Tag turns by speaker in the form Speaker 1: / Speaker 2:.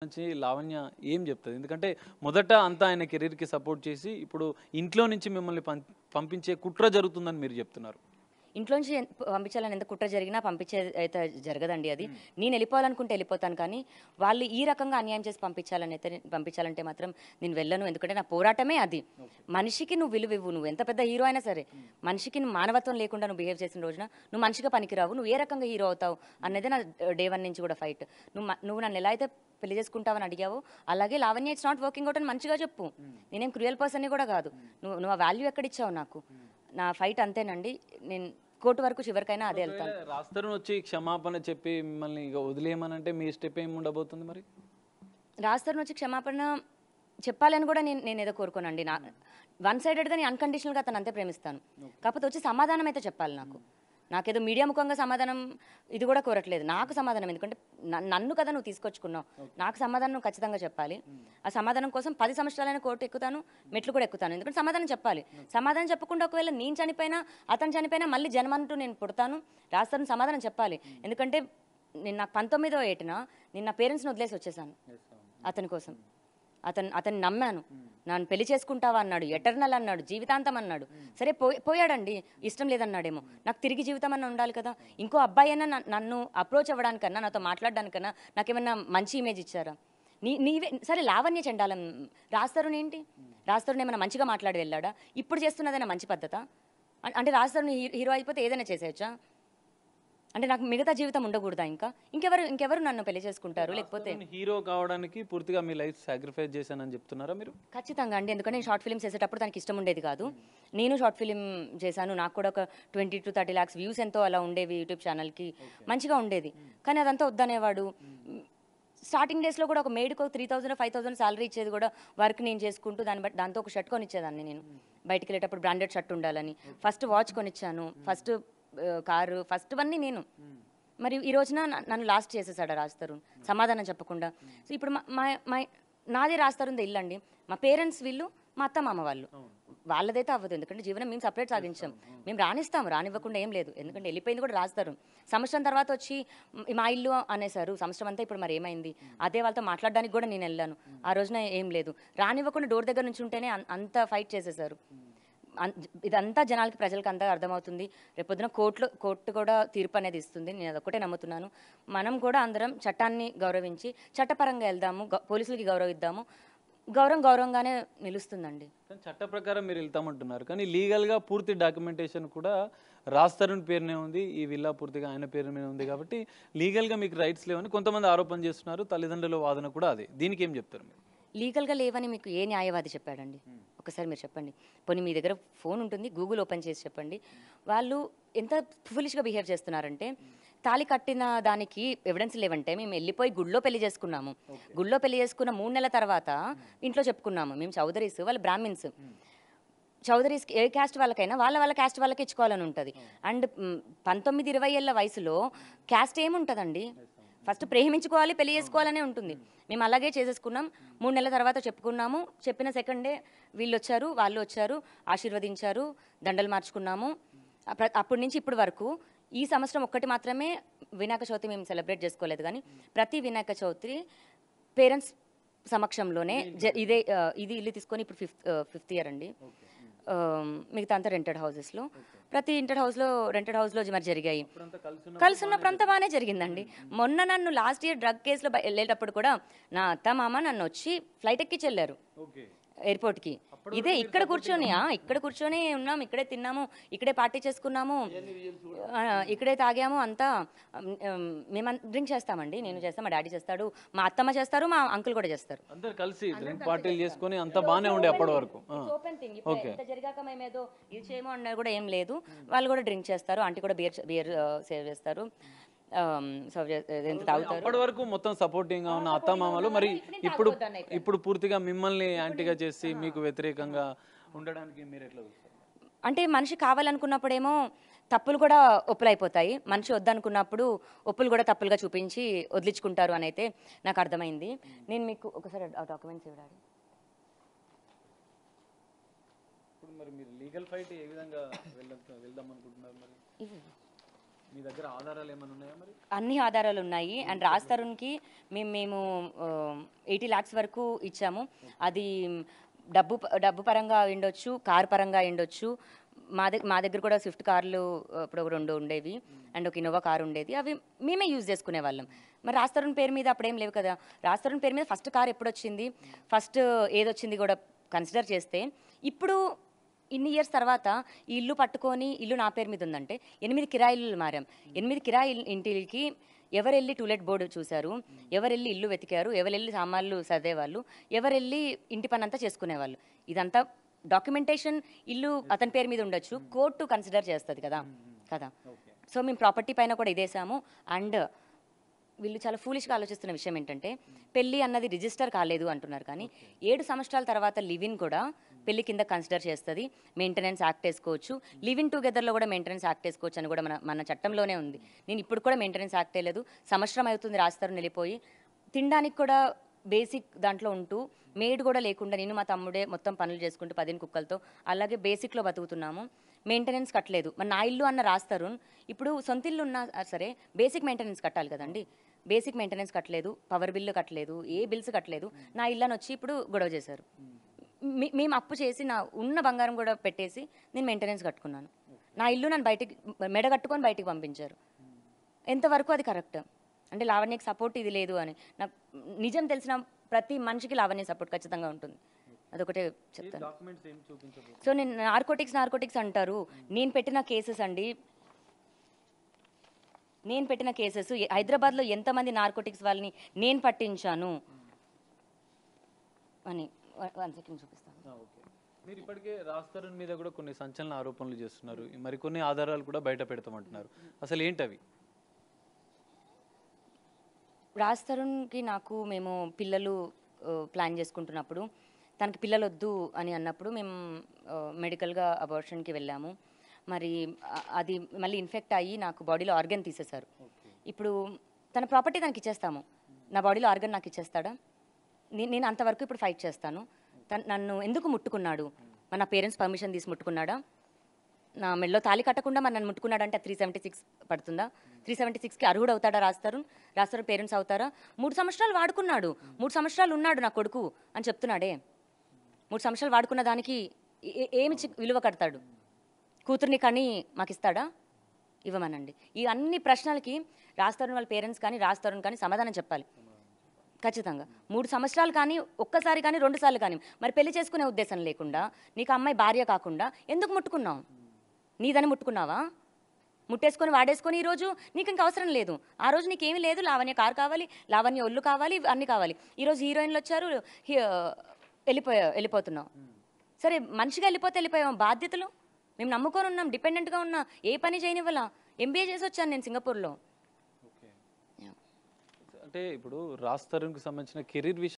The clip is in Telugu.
Speaker 1: నుంచి లావణ్య ఏం చెప్తుంది? ఎందుకంటే మొదట అంతా ఆయన కెరీర్కి సపోర్ట్ చేసి ఇప్పుడు ఇంట్లో నుంచి మిమ్మల్ని పంపించే కుట్ర జరుగుతుందని మీరు చెప్తున్నారు.
Speaker 2: ఇంట్లో నుంచి పంపించాలని ఎంత కుట్ర జరిగినా పంపించే అయితే జరగదండి. అది నేను వెళ్ళిపోవాలనుకుంటే వెళ్ళిపోతాను, కానీ వాళ్ళు ఈ రకంగా అన్యాయం చేసి పంపించాలంటే మాత్రం నేను వెళ్ళను. ఎందుకంటే నా పోరాటమే అది. మనిషికి నువ్వు విలువ ఇవ్వు. నువ్వు ఎంత పెద్ద హీరో అయినా సరే, మనిషికి నువ్వు మానవత్వం లేకుండా నువ్వు బిహేవ్ చేసిన రోజున నువ్వు మనిషిగా పనికిరావు. నువ్వు ఏ రకంగా హీరో అవుతావు అన్నదే నా డే 1 నుంచి కూడా ఫైట్. నువ్వు నన్ను ఎలా అయితే పెళ్లి చేసుకుంటావని అడిగావు, అలాగే Lavanya it's not working out అని మంచిగా చెప్పు. నేనేం క్రూయల్ పర్సన్ని కూడా కాదు. నువ్వు ఆ వాల్యూ ఎక్కడిచ్చావు నాకు? నా ఫైట్ అంతేనండి. నేను కోర్టు వరకు చివరికైనా అదే వెళ్తాను.
Speaker 1: రాస్తరుని వచ్చి క్షమాపణ చెప్పి మిమ్మల్ని వదిలేయమనంటే మీ స్టెప్ ఏమి ఉండబోతుంది? మరి
Speaker 2: రాస్తరుని వచ్చి క్షమాపణ చెప్పాలని కూడా నేను ఏదో కోరుకోనండి. వన్ సైడెడ్గా నేను అన్కండిషనల్గా అతను అంతే ప్రేమిస్తాను. కాకపోతే వచ్చి సమాధానం అయితే చెప్పాలి. నాకేదో మీడియా ముఖంగా సమాధానం ఇది కూడా కోరట్లేదు. నాకు సమాధానం, ఎందుకంటే నన్ను కదా నువ్వు తీసుకొచ్చుకున్నావు, నాకు సమాధానం నువ్వు ఖచ్చితంగా చెప్పాలి. ఆ సమాధానం కోసం 10 సంవత్సరాలైనా కోర్టు ఎక్కుతాను, మెట్లు కూడా ఎక్కుతాను. ఎందుకంటే సమాధానం చెప్పాలి. సమాధానం చెప్పకుండా ఒకవేళ నేను చనిపోయినా అతను చనిపోయినా మళ్ళీ జన్మంటూ నేను పుడతాను. రాస్తాను, సమాధానం చెప్పాలి. ఎందుకంటే నేను నాకు 19వ ఏటన నేను నా పేరెంట్స్ని వదిలేసి వచ్చేసాను అతని కోసం. అతన్ని నమ్మాను. నన్ను పెళ్లి చేసుకుంటావా అన్నాడు, ఎటర్నల్ అన్నాడు, జీవితాంతం అన్నాడు. సరే పోయాడండి, ఇష్టం లేదన్నాడేమో. నాకు తిరిగి జీవితం అన్న ఉండాలి కదా. ఇంకో అబ్బాయి అయినా నన్ను అప్రోచ్ అవ్వడానికన్నా, నాతో మాట్లాడడానికన్నా నాకేమన్నా మంచి ఇమేజ్ ఇచ్చారా? నీవే సరే. లావణ్య చెండాలం రాస్తరుని ఏంటి? రాస్తరుని ఏమైనా మంచిగా మాట్లాడి వెళ్ళాడా? ఇప్పుడు చేస్తున్నదైనా మంచి పద్ధత? అంటే రాస్తరుని హీరో అయిపోతే ఏదైనా చేసేయచ్చా? అంటే నాకు మిగతా జీవితం ఉండకూడదా? ఇంకెవరు నన్ను పెళ్లి చేసుకుంటారు? లేకపోతే
Speaker 1: హీరో కావడానికి పూర్తిగా మీ లైఫ్ సాక్రిఫైస్ చేశానని చెప్తున్నారా మీరు?
Speaker 2: ఖచ్చితంగా అండి. ఎందుకంటే నేను షార్ట్ ఫిల్మ్స్ చేసేటప్పుడు తనకి ఇష్టం ఉండేది కాదు. నేను షార్ట్ ఫిల్మ్ చేశాను. నాకు కూడా ఒక 20 to 30 lakhs వ్యూస్ ఎంతో అలా ఉండేవి యూట్యూబ్ ఛానల్కి. మంచిగా ఉండేది. కానీ అదంతా వద్దనేవాడు. స్టార్టింగ్ డేస్లో కూడా ఒక మేడ్కి 3,000 5,000 శాలరీ ఇచ్చేది కూడా వర్క్ నేను చేసుకుంటూ దాంతో ఒక షర్ట్ కొనిచ్చేదాన్ని. నేను బయటికి వెళ్ళేటప్పుడు బ్రాండెడ్ షర్ట్ ఉండాలని ఫస్ట్ వాచ్ కొనిచ్చాను, ఫస్ట్ కారు, ఫస్ట్ అన్నీ నేను. మరి ఈ రోజున నన్ను లాస్ట్ చేసేసాడు రాస్తరుణ్ సమాధానం చెప్పకుండా. సో ఇప్పుడు నాదే రాస్తరుణ్ ఇల్లు అండి. మా పేరెంట్స్ వీళ్ళు, మా అత్త మామ వాళ్ళదైతే అవ్వదు. ఎందుకంటే జీవనం మేము సపరేట్ సాగించాం. మేము రానివ్వకుండా ఏం లేదు. ఎందుకంటే వెళ్ళిపోయింది కూడా రాస్తారు. సంవత్సరం తర్వాత వచ్చి మా ఇల్లు అనేసారు. సంవత్సరం అంతా ఇప్పుడు మరి ఏమైంది? అదే వాళ్ళతో మాట్లాడడానికి కూడా నేను వెళ్ళాను. ఆ రోజున ఏం లేదు. రానివ్వకుండా డోర్ దగ్గర నుంచి ఉంటేనే అంత ఫైట్ చేసేసారు. ఇదంతా ప్రజలకు అంతా అర్థమవుతుంది. రేపొద్దున కోర్టు కూడా తీర్పు అనేది ఇస్తుంది. నేను అదొక్కటే నమ్ముతున్నాను. మనం కూడా అందరం చట్టాన్ని గౌరవించి చట్టపరంగా వెళ్దాము, పోలీసులకి గౌరవిద్దాము. గౌరవంగానే నిలుస్తుందండి.
Speaker 1: చట్ట ప్రకారం మీరు వెళ్తామంటున్నారు, కానీ లీగల్గా పూర్తి డాక్యుమెంటేషన్ కూడా రాస్తరుణ్ పేరునే ఉంది. ఈ విల్లా పూర్తిగా ఆయన పేరు మీద ఉంది. కాబట్టి లీగల్గా మీకు రైట్స్ లేవని కొంతమంది ఆరోపణ చేస్తున్నారు. తల్లిదండ్రుల వాదన కూడా అదే. దీనికి ఏం చెప్తారు మీరు?
Speaker 2: లీగల్గా లేవని మీకు ఏ న్యాయవాది చెప్పాడండి? ఒకసారి మీరు చెప్పండి. పోనీ మీ దగ్గర ఫోన్ ఉంటుంది, గూగుల్ ఓపెన్ చేసి చెప్పండి. వాళ్ళు ఎంత ఫులిష్గా బిహేవ్ చేస్తున్నారంటే, తాళి కట్టిన దానికి ఎవిడెన్స్ లేవంటే మేము వెళ్ళిపోయి గుళ్ళో పెళ్లి చేసుకున్నాము. గుళ్ళో పెళ్లి చేసుకున్న 3 నెలల తర్వాత ఇంట్లో చెప్పుకున్నాము. మేము చౌదరీస్, వాళ్ళు బ్రాహ్మిన్స్. చౌదరీస్ ఏ క్యాస్ట్ వాళ్ళకైనా వాళ్ళ క్యాస్ట్ వాళ్ళకి ఇచ్చుకోవాలని ఉంటుంది. అండ్ 19-20 ఏళ్ళ వయసులో క్యాస్ట్ ఏముంటుందండి? ఫస్ట్ ప్రేమించుకోవాలి, పెళ్లి చేసుకోవాలనే ఉంటుంది. మేము అలాగే చేసేసుకున్నాం. 3 నెలల తర్వాత చెప్పుకున్నాము. చెప్పిన సెకండే వాళ్ళు వచ్చారు, ఆశీర్వదించారు, దండలు మార్చుకున్నాము. అప్పటి నుంచి ఇప్పటి వరకు ఈ సంవత్సరం ఒక్కటి మాత్రమే వినాయక చవితి మేము సెలబ్రేట్ చేసుకోలేదు, కానీ ప్రతి వినాయక చవితి పేరెంట్స్ సమక్షంలోనే ఇది ఇల్లు తీసుకొని ఇప్పుడు ఫిఫ్త్ ఇయర్ అండి. మిగతా అంతా రెంటెడ్ హౌసెస్లో, ప్రతి రెంటెడ్ హౌస్లో మరి జరిగాయి. కలిసి ఉన్నప్పుడు అంతా బాగానే జరిగిందండి. మొన్న నన్ను లాస్ట్ ఇయర్ డ్రగ్ కేసులో వెళ్ళేటప్పుడు కూడా నా అత్త మామ నన్ను వచ్చి ఫ్లైట్ ఎక్కించి వెళ్ళారు ఎయిర్పోర్ట్కి. ఇదే ఇక్కడ కూర్చొని ఉన్నాము, ఇక్కడే తిన్నాము, ఇక్కడే పార్టీ చేసుకున్నాము, ఇక్కడే తాగాము. అంతా మేము డ్రింక్ చేస్తామండి. నేను చేస్తాను, మా డాడీ చేస్తాడు, మా అత్తమ్మ చేస్తారు, మా అంకుల్ కూడా చేస్తారు.
Speaker 1: అందరూ కలిసి డ్రింక్ పార్టీలు చేసుకొని అంతా బాగానే ఉండే అప్పటి వరకు.
Speaker 2: Open thing. ఇంత జరిగాక మేమేదో ఇది చేయమో అన్నది కూడా ఏం లేదు. వాళ్ళు కూడా డ్రింక్ చేస్తారు. ఆంటీ కూడా బియర్ సేవ్ చేస్తారు,
Speaker 1: అప్పటి వరకు మొత్తం సపోర్టింగ్ గా ఉన్న అత్తమామలు మరి ఇప్పుడు పూర్తిగా మిమ్మల్ని యాంటీగా చేసి మీకు వ్యతిరేకంగా ఉండడానికి మీరు ఎట్లా చూస్తారు?
Speaker 2: అంటే మనిషి కావాలనుకున్నప్పుడేమో తప్పులు కూడా ఒప్పులు అయిపోతాయి, మనిషి వద్దనుకున్నప్పుడు ఒప్పులు కూడా తప్పులుగా చూపించి వదిలించుకుంటారు అని అయితే నాకు అర్థమైంది. నేను మీకు ఒకసారి ఆ డాక్యుమెంట్స్ ఇవ్వాలి.
Speaker 1: ఇప్పుడు మరి మీరు లీగల్ ఫైట్ ఏ విధంగా వెళ్దాం అనుకుంటున్నారు? మరి మీ దగ్గర ఆధారాలు ఏమైనా ఉన్నాయా మరి?
Speaker 2: అన్ని ఆధారాలు ఉన్నాయి. అండ్ రాజ్ తరుణ్కి మేము 80 lakhs వరకు ఇచ్చాము. అది డబ్బు పరంగా ఉండొచ్చు, కార్ పరంగా ఉండొచ్చు. మా దగ్గర కూడా స్విఫ్ట్ కార్లు ఇప్పుడు 2 ఉండేవి అండ్ ఒక ఇన్నోవా కార్ ఉండేది. అవి మేమే యూజ్ చేసుకునే వాళ్ళం. మరి రాజ్ తరుణ్ పేరు మీద అప్పుడేం లేవు కదా. రాజ్ తరుణ్ పేరు మీద ఫస్ట్ కార్ ఎప్పుడు వచ్చింది, ఫస్ట్ ఏదొచ్చింది కూడా కన్సిడర్ చేస్తే ఇప్పుడు ఇన్ని ఇయర్స్ తర్వాత ఈ ఇల్లు పట్టుకొని ఇల్లు నా పేరు మీద ఉందంటే 8 కిరాయిలు మారాం. 8 కిరాయి ఇంటికి ఎవరెళ్ళి టూలెట్ బోర్డు చూశారు, ఎవరెళ్ళి ఇల్లు వెతికారు, ఎవరెళ్ళి సామాన్లు సర్దేవాళ్ళు, ఎవరెళ్ళి ఇంటి పని అంతా చేసుకునేవాళ్ళు. ఇదంతా డాక్యుమెంటేషన్ ఇల్లు అతని పేరు మీద ఉండొచ్చు, కోర్టు కన్సిడర్ చేస్తుంది కదా. సో మేము ప్రాపర్టీ పైన కూడా ఇదేసాము. అండ్ వీళ్ళు చాలా ఫూలిష్గా ఆలోచిస్తున్న విషయం ఏంటంటే పెళ్లి అన్నది రిజిస్టర్ కాలేదు అంటున్నారు, కానీ 7 సంవత్సరాల తర్వాత లివ్-ఇన్ కూడా పెళ్లి కింద కన్సిడర్ చేస్తుంది. మెయింటెనెన్స్ యాక్ట్ వేసుకోవచ్చు, లివ్-ఇన్ టుగెదర్లో కూడా మెయింటెనెన్స్ యాక్ట్ వేసుకోవచ్చు అని కూడా మన చట్టంలోనే ఉంది. నేను ఇప్పుడు కూడా మెయింటెనెన్స్ యాక్ట్ లేదు. సంవత్సరం అవుతుంది రాజ్ తరుణ్ వెళ్ళిపోయి. తినడానికి కూడా బేసిక్ దాంట్లో ఉంటూ మేడ్ కూడా లేకుండా నేను మా తమ్ముడే మొత్తం పనులు చేసుకుంటూ 10 కుక్కలతో అలాగే బేసిక్లో బతుకుతున్నాము. మెయింటెనెన్స్ కట్టలేదు. మరి నా ఇల్లు అన్న రాజ్ తరుణ్ ఇప్పుడు సొంత ఇల్లు ఉన్నా సరే బేసిక్ మెయింటెనెన్స్ కట్టాలి కదండి. బేసిక్ మెయింటెనెన్స్ కట్టలేదు, పవర్ బిల్లు కట్టలేదు, ఏ బిల్స్ కట్టలేదు. నా ఇల్లని వచ్చి ఇప్పుడు గొడవ చేశారు. మేము అప్పు చేసి నా ఉన్న బంగారం కూడా పెట్టేసి నేను మెయింటెనెన్స్ కట్టుకున్నాను. నా ఇల్లు నన్ను బయటికి మెడ కట్టుకొని బయటికి పంపించారు. ఎంతవరకు అది కరెక్ట్? అంటే లావణ్యకి సపోర్ట్ ఇది లేదు అని నాకు నిజం తెలిసిన ప్రతి మనిషికి లావణ్య సపోర్ట్ ఖచ్చితంగా ఉంటుంది. అదొకటే చెప్తాను. సో నేను నార్కోటిక్స్ అంటారు. నేను పెట్టిన కేసెస్ అండి, నేను పెట్టిన కేసెస్ హైదరాబాద్లో ఎంతమంది నార్కోటిక్స్ వాళ్ళని నేను పట్టించాను అని 1 సెకండ్ చూపిస్తాను.
Speaker 1: మీరు ఇప్పటికే రాజ్ తరుణ్ మీద కూడా కొన్ని సంచలన ఆరోపణలు చేస్తున్నారు, మరికొన్ని ఆధారాలు కూడా బయట పెడతామంటున్నారు. అసలు ఏంటవి?
Speaker 2: రాజ్ తరుణ్కి నాకు మేము పిల్లలు ప్లాన్ చేసుకుంటున్నప్పుడు తనకి పిల్లలు వద్దు అని అన్నప్పుడు మేము మెడికల్గా అబార్షన్కి వెళ్ళాము. మరి అది మళ్ళీ ఇన్ఫెక్ట్ అయ్యి నాకు బాడీలో ఆర్గన్ తీసేశారు. ఇప్పుడు తన ప్రాపర్టీ తనకి ఇచ్చేస్తాము, నా బాడీలో ఆర్గన్ నాకు ఇచ్చేస్తాడా? నేను అంతవరకు ఇప్పుడు ఫైట్ చేస్తాను. నన్ను ఎందుకు ముట్టుకున్నాడు? మన పేరెంట్స్ పర్మిషన్ తీసి ముట్టుకున్నాడా? నా మెడలో తాళి కట్టకుండా మరి నన్ను ముట్టుకున్నాడంటే 376 పడుతుందా? 376కి అర్హుడు అవుతాడా రాజ్ తరుణ్? రాజ్ తరుణ్ పేరెంట్స్ అవుతారా? 3 సంవత్సరాలు వాడుకున్నాడు, 3 సంవత్సరాలు ఉన్నాడు నా కొడుకు అని చెప్తున్నాడే. 3 సంవత్సరాలు వాడుకున్న దానికి ఏమి విలువ కడతాడు? కూతుర్ని కానీ మాకు ఇస్తాడా? ఇవ్వమనండి. ఈ అన్ని ప్రశ్నలకి రాజ్ తరుణ్ వాళ్ళ పేరెంట్స్ కానీ రాజ్ తరుణ్ కానీ సమాధానం చెప్పాలి ఖచ్చితంగా. 3 సంవత్సరాలు కానీ, ఒక్కసారి కానీ, 2 సార్లు కానీ. మరి పెళ్లి చేసుకునే ఉద్దేశం లేకుండా నీకు అమ్మాయి భార్య కాకుండా ఎందుకు ముట్టుకున్నావు? నీదని ముట్టుకున్నావా? ముట్టేసుకొని వాడేసుకొని ఈరోజు నీకు ఇంకా అవసరం లేదు. ఆ రోజు నీకేమీ లేదు, లావణ్య కారు కావాలి, లావణ్య ఒళ్ళు కావాలి, అన్నీ కావాలి. ఈరోజు హీరోయిన్లు వచ్చారు, వెళ్ళిపోతున్నావు. సరే మనిషిగా వెళ్ళిపోయాం. బాధ్యతలు మేము నమ్ముకొని ఉన్నాం, డిపెండెంట్గా ఉన్నా, ఏ పని చేయనివ్వాలా. MBA చేసి వచ్చాను నేను సింగపూర్లో.
Speaker 1: అంటే ఇప్పుడు రాజ్ తరుణ్కి సంబంధించిన కెరీర్ విషయం